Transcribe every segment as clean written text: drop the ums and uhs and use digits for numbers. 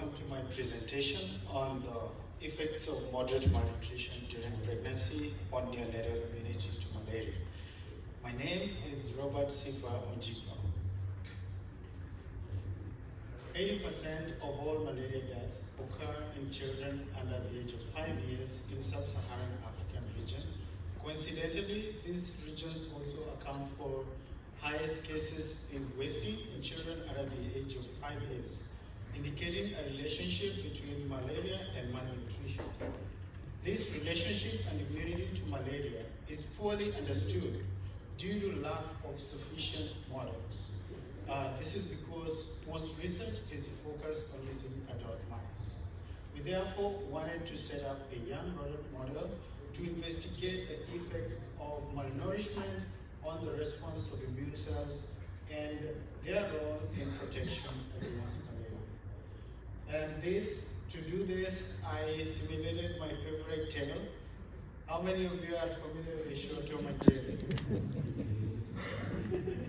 welcome to my presentation on the effects of moderate malnutrition during pregnancy on neonatal immunity to malaria. My name is Robert Sifa Onjipa. 80% of all malaria deaths occur in children under the age of 5 years in sub-Saharan African region. Coincidentally, these regions also account for highest cases in wasting in children under the age of 5 years, indicating a relationship between malaria and malnutrition. This relationship and immunity to malaria is poorly understood due to lack of sufficient models. This is because most research is focused on using adult mice. We therefore wanted to set up a young rodent model to investigate the effects of malnourishment on the response of immune cells and their role in protection against malaria. And to do this, I simulated my favorite tale. How many of you are familiar with the show Tom and Jerry?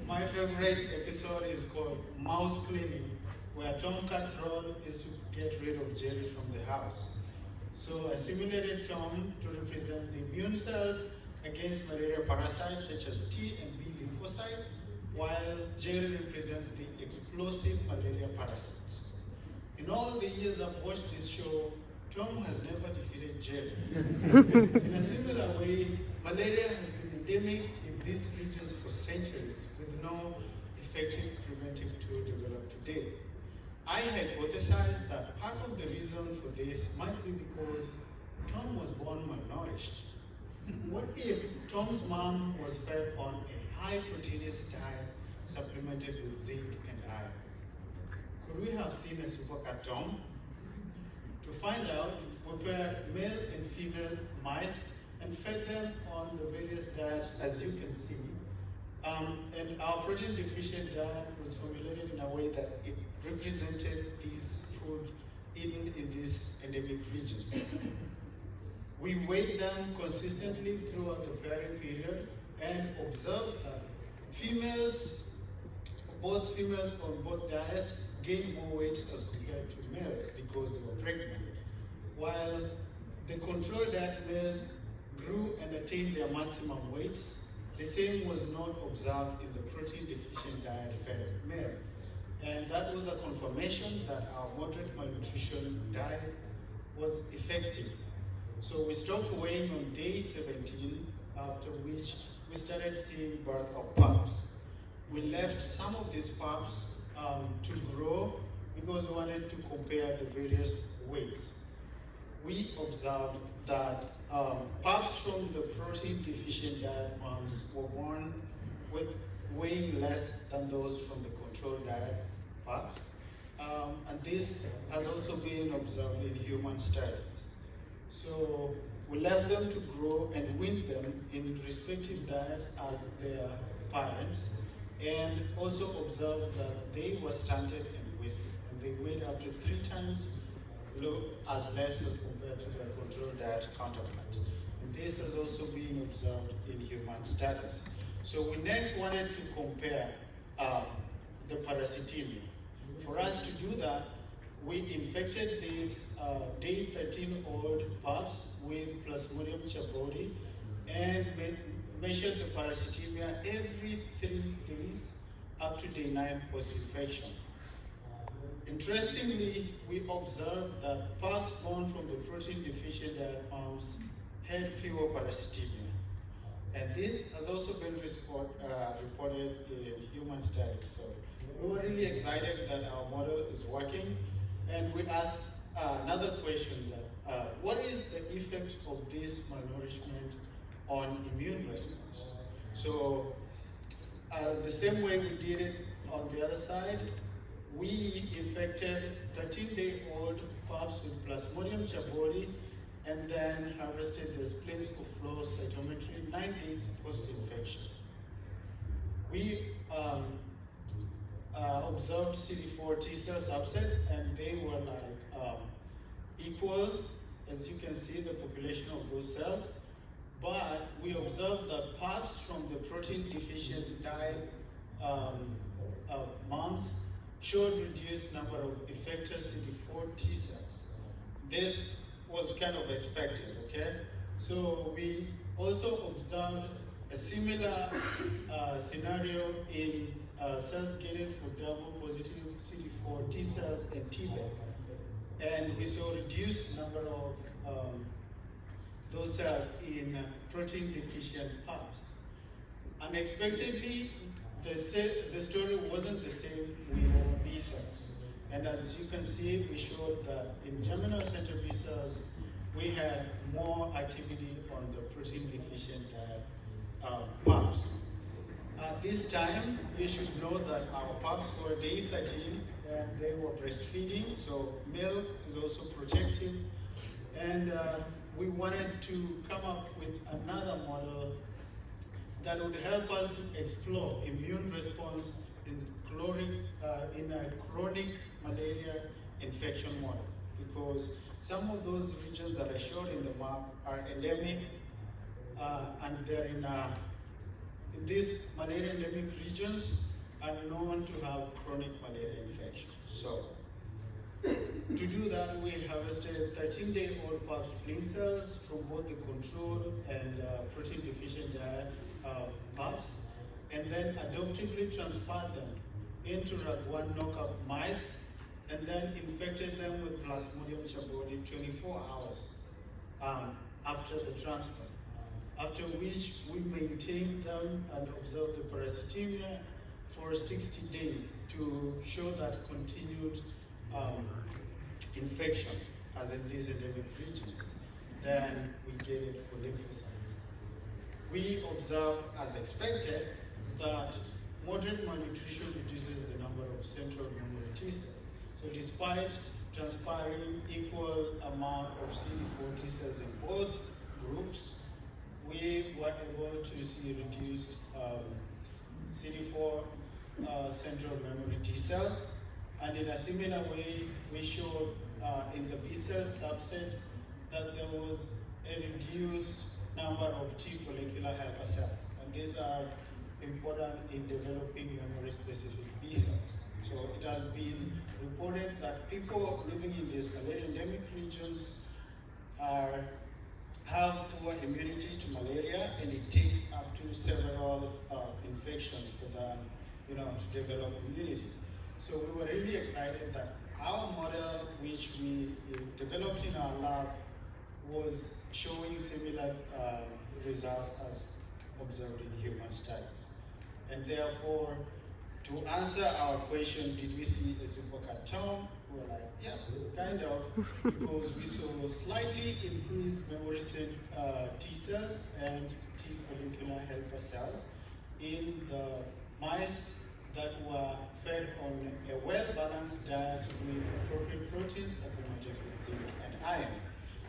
My favorite episode is called Mouse Cleaning, where Tomcat's role is to get rid of Jerry from the house. So I simulated Tom to represent the immune cells against malaria parasites such as T and B lymphocytes, while Jerry represents the explosive malaria parasites. In all the years I've watched this show, Tom has never defeated Jerry. In a similar way, malaria has been endemic in these regions for centuries with no effective preventive tool developed today. I hypothesized that part of the reason for this might be because Tom was born malnourished. What if Tom's mom was fed on a high proteinous diet supplemented with zinc and iron? Could we have seen a supercat Tom? To find out, we paired male and female mice and fed them on the various diets as you can see. And our protein deficient diet was formulated in a way that it represented these food eaten in these endemic regions. We weighed them consistently throughout the pairing period and observed that both females on both diets gained more weight as compared to males because they were pregnant, while the control diet males grew and attained their maximum weight. The same was not observed in the protein deficient diet fed male. And that was a confirmation that our moderate malnutrition diet was effective. So we stopped weighing on day 17, after which we started seeing birth of pups. We left some of these pups to grow because we wanted to compare the various weights. We observed that pups from the protein deficient diet moms were born with weighing less than those from the control diet pup. And this has also been observed in human studies. So we left them to grow and wean them in respective diets as their parents, and also observed that they were stunted and wasted, and they weighed up to 3 times as less as compared to their control diet counterparts. And this has also been observed in human studies. So we next wanted to compare the parasitemia. For us to do that, we infected these day 13-old pups with Plasmodium chabodi and measured the parasitemia every 3 days up to day 9 post-infection. Interestingly, we observed that pups born from the protein deficient diet moms had fewer parasitemia. And this has also been reported in human studies. So we were really excited that our model is working. And we asked another question that, what is the effect of this malnourishment on immune response? So the same way we did it on the other side, we infected 13-day-old pups with Plasmodium chabodi and then harvested the spleens for flow cytometry 9 days post-infection. We observed CD4 T cell subsets, and they were like equal, as you can see, the population of those cells. But we observed that pups from the protein deficient diet moms showed reduced number of effector CD4 T cells. This was kind of expected, okay? So we also observed a similar scenario in cells gated for double positive CD4 T cells and T-bed. And we saw reduced number of those cells in protein deficient pups. Unexpectedly, the story wasn't the same with B cells. And as you can see, we showed that in germinal center B cells, we had more activity on the protein deficient pups. At this time, you should know that our pups were day 13 and they were breastfeeding, so milk is also protective. And we wanted to come up with another model that would help us to explore immune response in a chronic malaria infection model, because some of those regions that I showed in the map are endemic, and they're in these malaria endemic regions are known to have chronic malaria infection. So to do that, we harvested 13-day-old pup spleen cells from both the control and protein deficient diet pups, and then adoptively transferred them into RAG1 knockout mice, and then infected them with Plasmodium chaboni 24 hours after the transfer. After which we maintained them and observed the parasitemia for 60 days to show that continued infection, as in these endemic regions. Then we get it for lymphocytes. We observe, as expected, that moderate malnutrition reduces the number of central memory T cells. So despite transferring equal amount of CD4 T cells in both groups, we were able to see reduced CD4 central memory T cells. And in a similar way, we showed in the B cell subset that there was a reduced number of T follicular helper cells. And these are important in developing memory-specific B cells. So it has been reported that people living in these malaria endemic regions have poor immunity to malaria, and it takes up to several infections for them, to develop immunity. So we were really excited that our model, which we developed in our lab, was showing similar results as observed in human studies. And therefore, to answer our question, did we see a supercartome? We were like, yeah, kind of, because we saw slightly increased memory T cells and T follicular helper cells in the mice that were fed on a well-balanced diet with appropriate proteins supplemented with zinc and iron.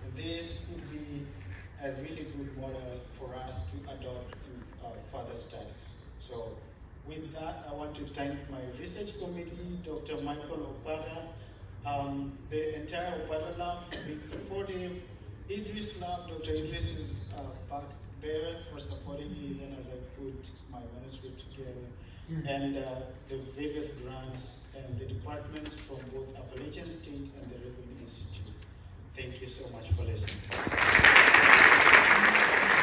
And this would be a really good model for us to adopt in further studies. So with that, I want to thank my research committee, Dr. Michael Opada, the entire Opada lab for being supportive, Idris lab, Dr. Idris is back there for supporting me then as I put my manuscript together, and the various grants and the departments from both Appalachian State and the Revenue Institute. Thank you so much for listening.